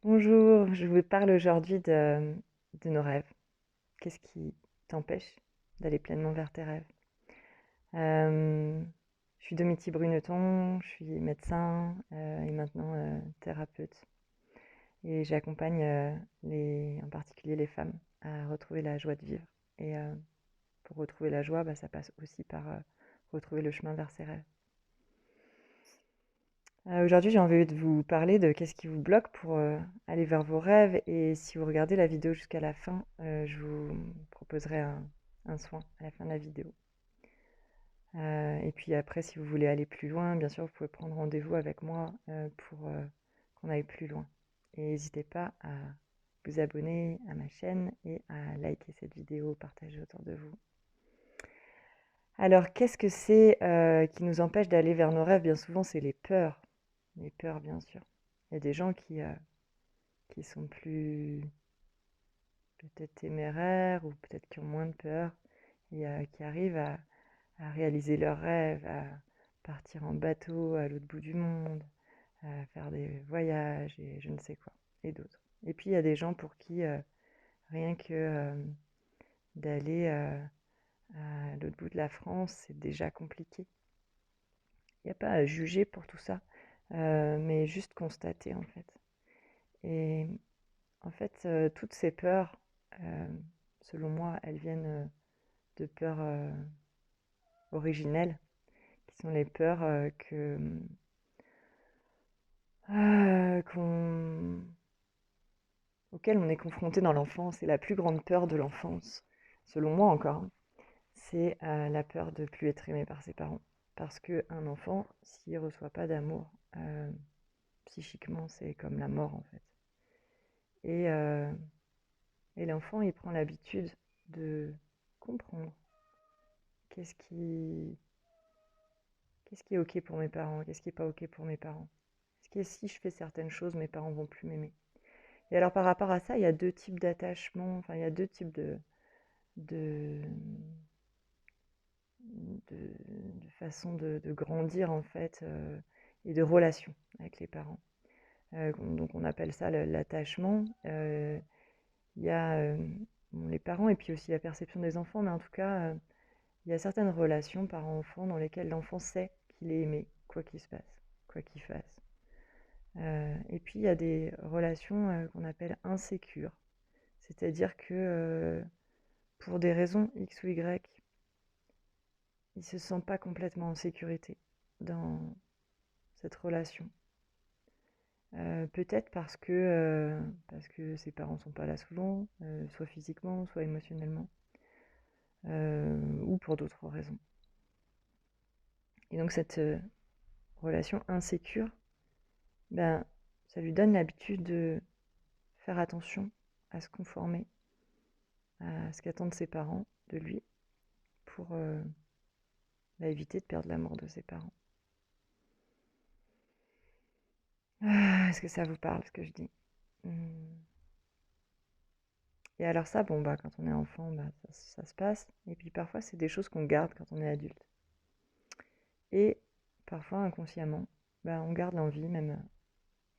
Bonjour, je vous parle aujourd'hui de nos rêves. Qu'est-ce qui t'empêche d'aller pleinement vers tes rêves? Euh, je suis Domiti Bruneton, je suis médecin et maintenant thérapeute. Et j'accompagne en particulier les femmes à retrouver la joie de vivre. Et pour retrouver la joie, ça passe aussi par retrouver le chemin vers ses rêves. Aujourd'hui, j'ai envie de vous parler de qu'est-ce qui vous bloque pour aller vers vos rêves. Et si vous regardez la vidéo jusqu'à la fin, je vous proposerai un soin à la fin de la vidéo. Et puis après, si vous voulez aller plus loin, bien sûr, vous pouvez prendre rendez-vous avec moi pour qu'on aille plus loin. Et n'hésitez pas à vous abonner à ma chaîne et à liker cette vidéo, partager autour de vous. Alors, qu'est-ce que c'est qui nous empêche d'aller vers nos rêves? Bien souvent, c'est les peurs. Les peurs, bien sûr. Il y a des gens qui sont plus peut-être téméraires ou peut-être qui ont moins de peur et qui arrivent à réaliser leurs rêves, à partir en bateau à l'autre bout du monde, à faire des voyages et je ne sais quoi, et d'autres. Et puis il y a des gens pour qui rien que d'aller à l'autre bout de la France, c'est déjà compliqué. Il n'y a pas à juger pour tout ça, mais juste constater en fait. Et en fait, toutes ces peurs, euh, selon moi, elles viennent de peurs originelles, qui sont les peurs qu'on auxquelles on est confronté dans l'enfance. Et la plus grande peur de l'enfance, selon moi encore, c'est la peur de ne plus être aimé par ses parents. Parce qu'un enfant, s'il ne reçoit pas d'amour, psychiquement, c'est comme la mort en fait. Et, euh, et l'enfant, il prend l'habitude de comprendre qu'est-ce qui, qu'est-ce qui est OK pour mes parents, qu'est-ce qui n'est pas OK pour mes parents. Est-ce que si je fais certaines choses, mes parents vont plus m'aimer. Et alors par rapport à ça, il y a deux types d'attachements, enfin il y a deux types de, de façons de grandir en fait et de relations avec les parents. Donc on appelle ça l'attachement. Il y a bon, les parents et puis aussi la perception des enfants, mais en tout cas, il y a certaines relations parents-enfants dans lesquelles l'enfant sait qu'il est aimé, quoi qu'il se passe, quoi qu'il fasse. Et puis il y a des relations qu'on appelle insécures, c'est-à-dire que pour des raisons X ou Y, il ne se sent pas complètement en sécurité dans cette relation. Peut-être parce que ses parents ne sont pas là souvent, soit physiquement, soit émotionnellement, ou pour d'autres raisons. Et donc cette relation insécure, ben, ça lui donne l'habitude de faire attention, à se conformer à ce qu'attendent ses parents de lui pour éviter de perdre l'amour de ses parents. Est-ce que ça vous parle ce que je dis? Et alors ça, bon, quand on est enfant, ça se passe. Et puis parfois, c'est des choses qu'on garde quand on est adulte. Et parfois, inconsciemment, on garde l'envie, même.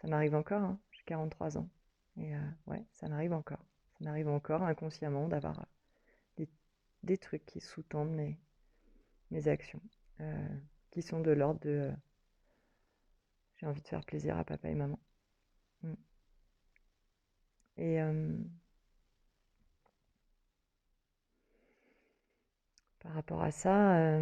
Ça m'arrive encore, hein, j'ai 43 ans. Et ouais, ça m'arrive encore. Ça m'arrive encore inconsciemment d'avoir des, des trucs qui sous-tendent mes actions, qui sont de l'ordre de j'ai envie de faire plaisir à papa et maman. Mm. Et par rapport à ça,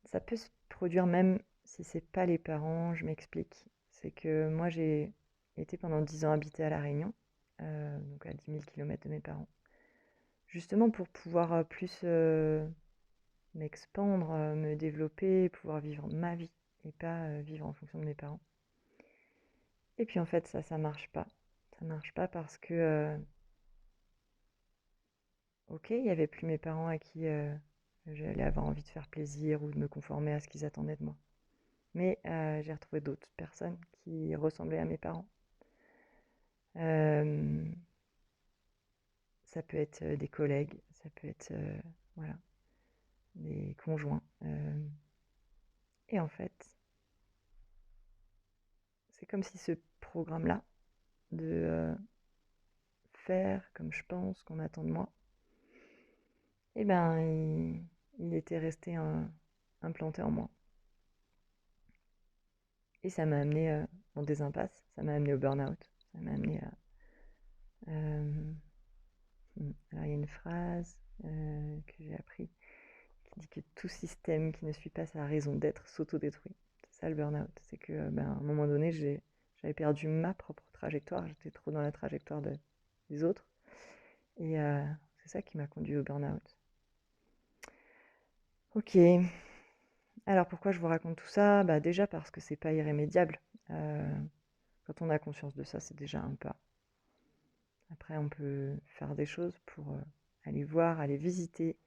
ça peut se produire même si c'est pas les parents, je m'explique. C'est que moi j'ai été pendant 10 ans habiter à La Réunion, donc à 10 000 km de mes parents. Justement pour pouvoir plus m'expandre, me développer, pouvoir vivre ma vie et pas vivre en fonction de mes parents. Et puis en fait ça marche pas. Ça marche pas parce que ok, il n'y avait plus mes parents à qui j'allais avoir envie de faire plaisir ou de me conformer à ce qu'ils attendaient de moi. Mais j'ai retrouvé d'autres personnes qui ressemblaient à mes parents. Euh, Ça peut être des collègues, ça peut être voilà, des conjoints. Et en fait, c'est comme si ce programme-là, de faire comme je pense qu'on attend de moi, eh ben, il était resté implanté en moi. Et ça m'a amené dans des impasses, ça m'a amené au burn-out, ça m'a amené à... alors il y a une phrase que j'ai appris qui dit que tout système qui ne suit pas sa raison d'être s'autodétruit. C'est ça le burn-out, c'est que à un moment donné, j'avais perdu ma propre trajectoire, j'étais trop dans la trajectoire des autres. Et c'est ça qui m'a conduit au burn-out. Ok, alors pourquoi je vous raconte tout ça? Déjà parce que c'est pas irrémédiable. Quand on a conscience de ça, c'est déjà un pas. Après, on peut faire des choses pour aller voir, aller visiter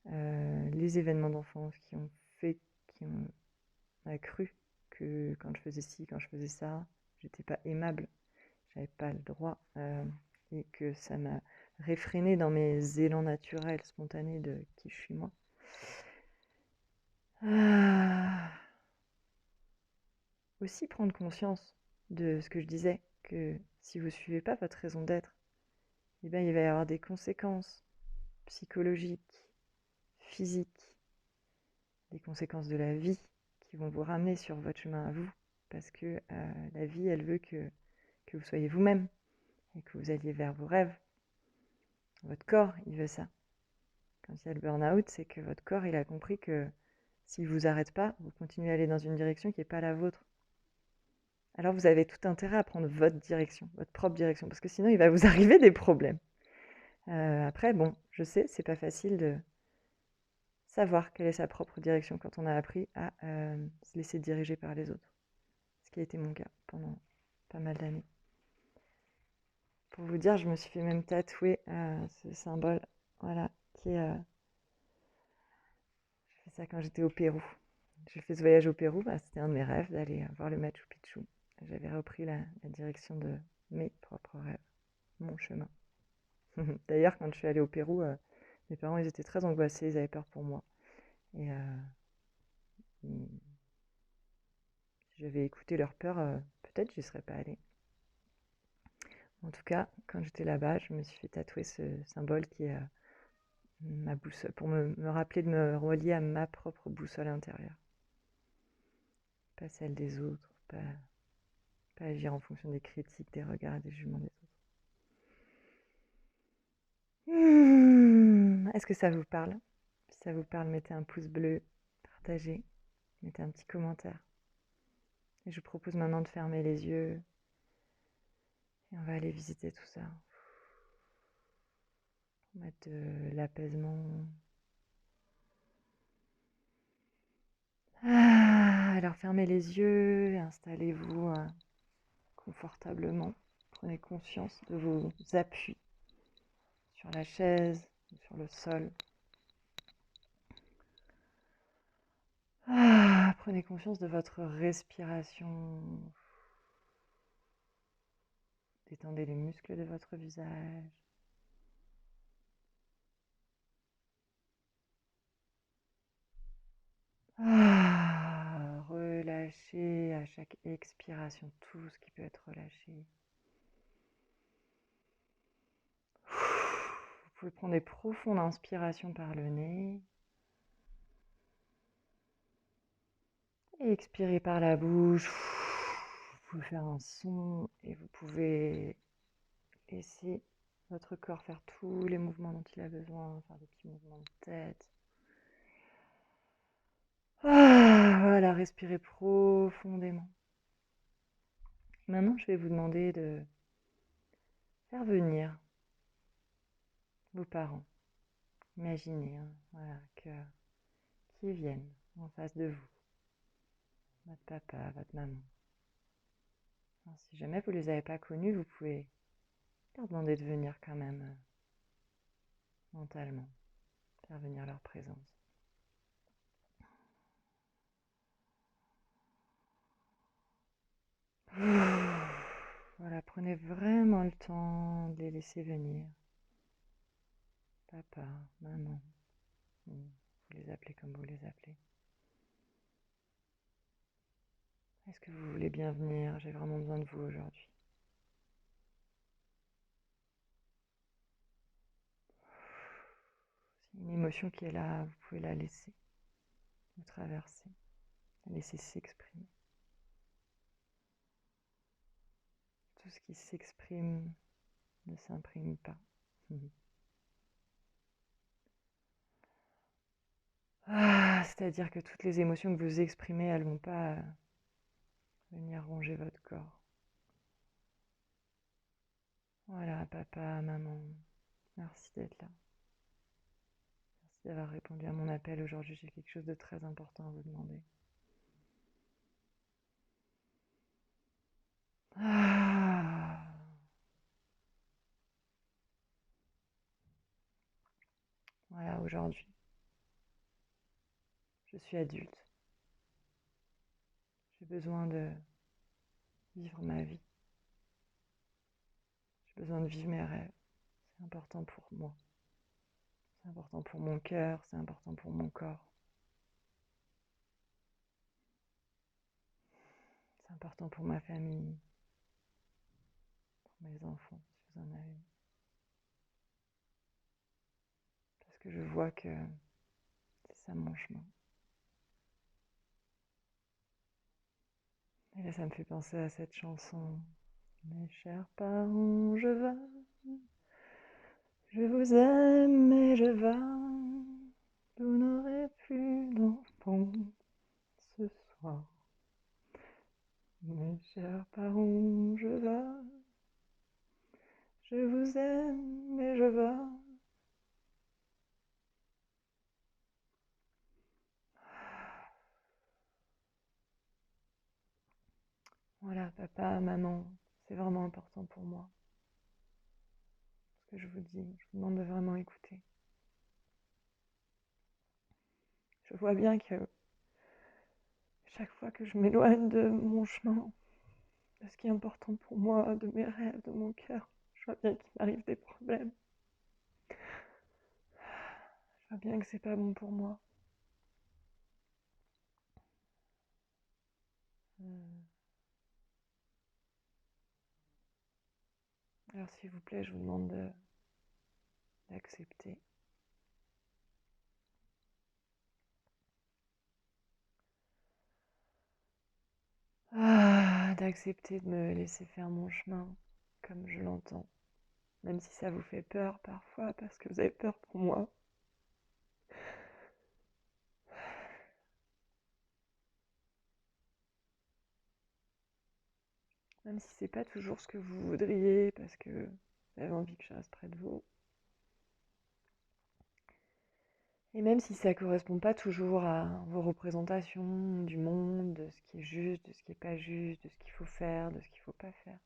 les événements d'enfance qui ont cru que quand je faisais ci, quand je faisais ça, j'étais pas aimable, j'avais pas le droit, et que ça m'a réfréné dans mes élans naturels, spontanés de qui je suis moi. Aussi prendre conscience de ce que je disais, que si vous ne suivez pas votre raison d'être, eh bien, il va y avoir des conséquences psychologiques, physiques, des conséquences de la vie qui vont vous ramener sur votre chemin à vous, parce que la vie, elle veut que vous soyez vous-même et que vous alliez vers vos rêves. Votre corps, il veut ça. Quand il y a le burn-out, c'est que votre corps, il a compris que s'il ne vous arrête pas, vous continuez à aller dans une direction qui n'est pas la vôtre. Alors vous avez tout intérêt à prendre votre direction, votre propre direction, parce que sinon il va vous arriver des problèmes. Après, bon, je sais, c'est pas facile de savoir quelle est sa propre direction quand on a appris à se laisser diriger par les autres. Ce qui a été mon cas pendant pas mal d'années. Pour vous dire, je me suis fait même tatouer ce symbole, voilà, qui est... j'ai fait ça quand j'étais au Pérou. J'ai fait ce voyage au Pérou, c'était un de mes rêves d'aller voir le Machu Picchu. J'avais repris la direction de mes propres rêves, mon chemin. D'ailleurs, quand je suis allée au Pérou, mes parents ils étaient très angoissés, ils avaient peur pour moi. Et si j'avais écouté leur peur, peut-être j'y serais pas allée. En tout cas, quand j'étais là-bas, je me suis fait tatouer ce symbole qui est ma boussole, pour me rappeler de me relier à ma propre boussole intérieure. Pas celle des autres, pas agir en fonction des critiques, des regards et des jugements des autres. Est-ce que ça vous parle? Si ça vous parle, mettez un pouce bleu, partagez, mettez un petit commentaire. Et je vous propose maintenant de fermer les yeux et on va aller visiter tout ça. Mettre de l'apaisement. Alors fermez les yeux et installez-vous confortablement. Prenez conscience de vos appuis sur la chaise, sur le sol. Prenez conscience de votre respiration. Détendez les muscles de votre visage. Relâchez à chaque expiration tout ce qui peut être relâché. Vous pouvez prendre des profondes inspirations par le nez. Et expirez par la bouche. Vous pouvez faire un son et vous pouvez laisser votre corps faire tous les mouvements dont il a besoin, faire des petits mouvements de tête. Voilà, respirez profondément. Maintenant, je vais vous demander de faire venir vos parents. Imaginez, voilà, qu'ils viennent en face de vous. Votre papa, votre maman. Alors, si jamais vous ne les avez pas connus, vous pouvez leur demander de venir quand même mentalement, faire venir leur présence. Voilà, prenez vraiment le temps de les laisser venir. Papa, maman, vous les appelez comme vous les appelez. Est-ce que vous voulez bien venir? J'ai vraiment besoin de vous aujourd'hui. Une émotion qui est là, vous pouvez la laisser vous traverser, la laisser s'exprimer. Tout ce qui s'exprime ne s'imprime pas. C'est-à-dire que toutes les émotions que vous exprimez, elles ne vont pas venir ronger votre corps. Voilà, papa, maman, merci d'être là. Merci d'avoir répondu à mon appel aujourd'hui. J'ai quelque chose de très important à vous demander. Voilà, aujourd'hui, je suis adulte. J'ai besoin de vivre ma vie. J'ai besoin de vivre mes rêves. C'est important pour moi. C'est important pour mon cœur, c'est important pour mon corps. C'est important pour ma famille, pour mes enfants, si vous en avez. Parce que je vois que c'est ça mon chemin. Et là, ça me fait penser à cette chanson. Mes chers parents, je vous aime et je vais. Vous n'aurez plus d'enfants ce soir. Mes chers parents, je vous aime et je vais. Voilà, papa, maman, c'est vraiment important pour moi. Ce que je vous dis, je vous demande de vraiment écouter. Je vois bien que chaque fois que je m'éloigne de mon chemin, de ce qui est important pour moi, de mes rêves, de mon cœur, je vois bien qu'il m'arrive des problèmes. Je vois bien que c'est pas bon pour moi. Alors s'il vous plaît, je vous demande d'accepter. D'accepter de me laisser faire mon chemin comme je l'entends. Même si ça vous fait peur parfois parce que vous avez peur pour moi. Même si c'est pas toujours ce que vous voudriez parce que vous avez envie que je reste près de vous. Et même si ça correspond pas toujours à vos représentations du monde, de ce qui est juste, de ce qui est pas juste, de ce qu'il faut faire, de ce qu'il faut pas faire.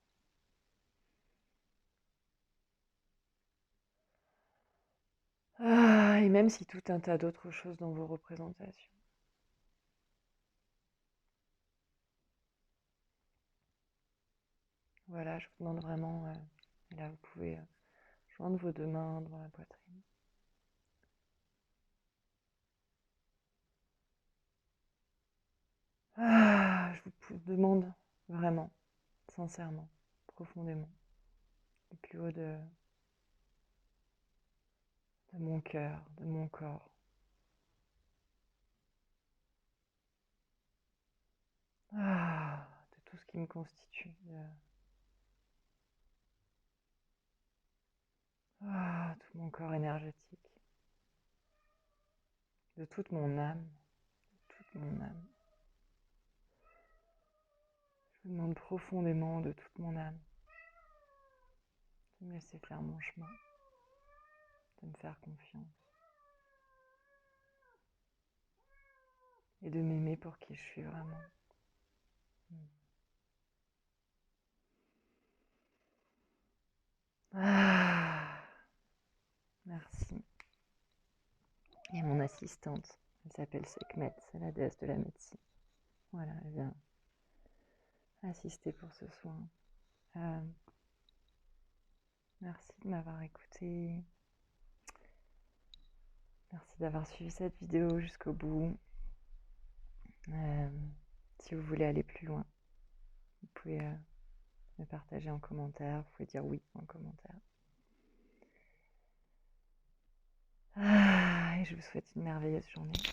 Et même si tout un tas d'autres choses dans vos représentations. Voilà, je vous demande vraiment, et là vous pouvez joindre vos deux mains devant la poitrine. Je vous demande vraiment, sincèrement, profondément, du plus haut de mon cœur, de mon corps. De tout ce qui me constitue. Tout mon corps énergétique. De toute mon âme. Toute mon âme. Je vous demande profondément de toute mon âme de me laisser faire mon chemin, de me faire confiance et de m'aimer pour qui je suis vraiment. Merci. Et mon assistante, elle s'appelle Sekhmet, c'est la déesse de la médecine. Voilà, elle vient assister pour ce soin. Merci de m'avoir écouté. Merci d'avoir suivi cette vidéo jusqu'au bout. Si vous voulez aller plus loin, vous pouvez me partager en commentaire. Vous pouvez dire oui en commentaire. et je vous souhaite une merveilleuse journée.